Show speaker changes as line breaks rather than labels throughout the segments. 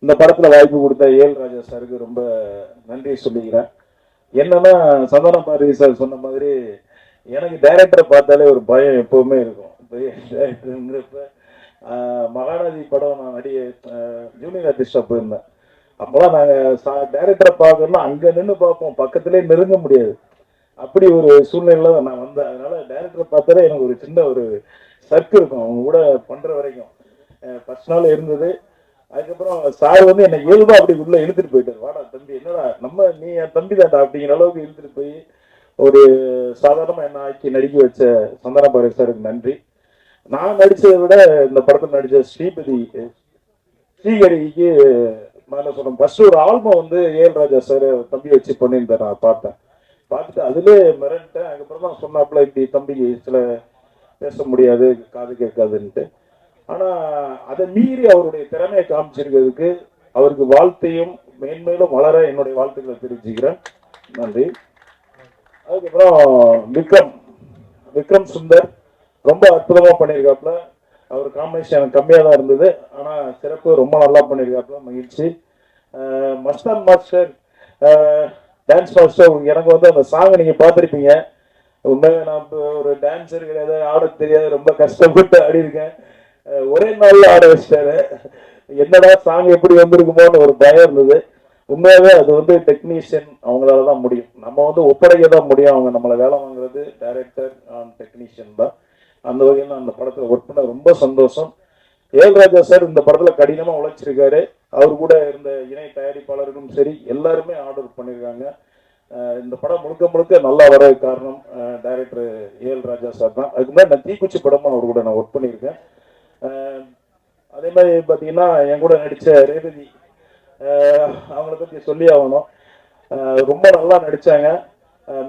இந்த படத்துல வாய்ப்பு கொடுத்த ஏஎல் ராஜா சாருக்கு ரொம்ப நன்றி சொல்லிக்கிறேன். என்னன்னா சந்தானம் பாரதி சார் சொன்ன மாதிரி எனக்கு டைரக்டரை பார்த்தாலே ஒரு பயம் எப்பவுமே இருக்கும். டைரக்டருங்கிறப்ப மகாநதி படம் நான் ஜூனியர் ஆர்டிஸ்டா போயிருந்தேன். அப்போலாம் நாங்கள் டைரக்டரை பார்க்கணும்னா அங்கே நின்று பார்ப்போம், பக்கத்திலே நெருங்க முடியாது. அப்படி ஒரு சூழ்நிலையில நான் வந்தேன். அதனால டைரக்டரை பார்த்தாலே எனக்கு ஒரு சின்ன ஒரு சர்க்கு இருக்கும் அவங்க கூட பண்ற வரைக்கும். ஃபர்ஸ்ட் நாள் இருந்தது. அதுக்கப்புறம் சார் வந்து என்னை இயல்பா அப்படி உள்ள இழுத்துட்டு போயிட்டார். வாடா தம்பி, என்னடா நீ என் தம்பி தாண்டா அப்படிங்கிற அளவுக்கு இழுத்துட்டு போய் ஒரு சாதாரணமா என்ன ஆக்கி நடிக்க வச்ச சந்தான பாரதி சாருக்கு நன்றி. நான் நடிச்சதை விட இந்த படத்தில் நடிச்ச ஸ்ரீஹரிக்கு மேல சொல்றேன். ஃபர்ஸ்ட் ஒரு ஆல்பம் வந்து ஏஎல் ராஜா சார் தம்பி வச்சு பண்ணியிருந்தேன். நான் பார்த்தேன், பார்த்துட்டு அதுலேயே மிரண்டேன். அதுக்கப்புறம் தான் சொன்னாப்புல இப்படி தம்பிக்கு சில பேச முடியாது, காது கேட்காதுன்ட்டு. ஆனா அதை மீறி அவருடைய திறமையை காமிச்சிருக்கிறதுக்கு அவருக்கு வாழ்த்தையும் மேன்மேலும் வளர என்னுடைய வாழ்த்துக்களை தெரிவிச்சுக்கிறேன். நன்றி. அதுக்கப்புறம் விக்ரம் சுந்தர் ரொம்ப அற்புதமா பண்ணியிருக்காப்புல. அவர் காம்பினேஷன் எனக்கு கம்மியாக தான் இருந்தது, ஆனா சிறப்பு ரொம்ப நல்லா பண்ணியிருக்காப்புல. மகிழ்ச்சி. மஸ்தான் மாஸ்டர், டான்ஸ் மாஸ்டர், எனக்கு வந்து அந்த சாங்கை நீங்க பார்த்துருப்பீங்க. உண்மையாக நான் ஒரு டான்ஸர் கிடையாது, ஆட தெரியாது, ரொம்ப கஷ்டப்பட்டு ஆடி இருக்கேன். ஒரே நாள்ல ஆட வச்சிட்டாரு. என்னடா சாங் எப்படி வந்திருக்குமோன்னு ஒரு பயம் இருந்தது. உண்மையாவே அது வந்து டெக்னீஷியன் அவங்களால தான் முடியும். நம்ம வந்து ஒப்படைக்க தான் முடியும். அவங்க நம்மளை வேலை வாங்குறது டைரக்டர் அண்ட் டெக்னீஷியன் தான். அந்த வகையில் அந்த படத்தில் ஒர்க் பண்ண ரொம்ப சந்தோஷம். ஏஎல் ராஜா சார் இந்த படத்துல கடினமா உழைச்சிருக்காரு. அவர் கூட இருந்த இணை தயாரிப்பாளர்களும் சரி, எல்லாருமே ஆர்டர் பண்ணியிருக்காங்க. இந்த படம் முழுக்க முழுக்க நல்லா வர காரணம் டைரக்டர் ஏஎல் ராஜா சார் தான். அதுக்கு முன்னாடி நான் தீக்குச்சி படமும் அவர் கூட நான் ஒர்க் பண்ணியிருக்கேன். அதே மாதிரி பார்த்தீங்கன்னா என் கூட நடித்த ரேவதி, அவங்கள பற்றி சொல்லி ஆகணும். ரொம்ப நல்லா நடித்தாங்க,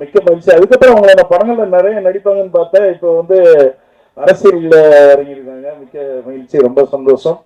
மிக்க மகிழ்ச்சி. அதுக்கப்புறம் அவங்கள நான் படங்களில் நிறைய நடிப்பாங்கன்னு பார்த்தேன். இப்போ வந்து அரசியலில் இறங்கியிருக்காங்க, மிக்க மகிழ்ச்சி, ரொம்ப சந்தோஷம்.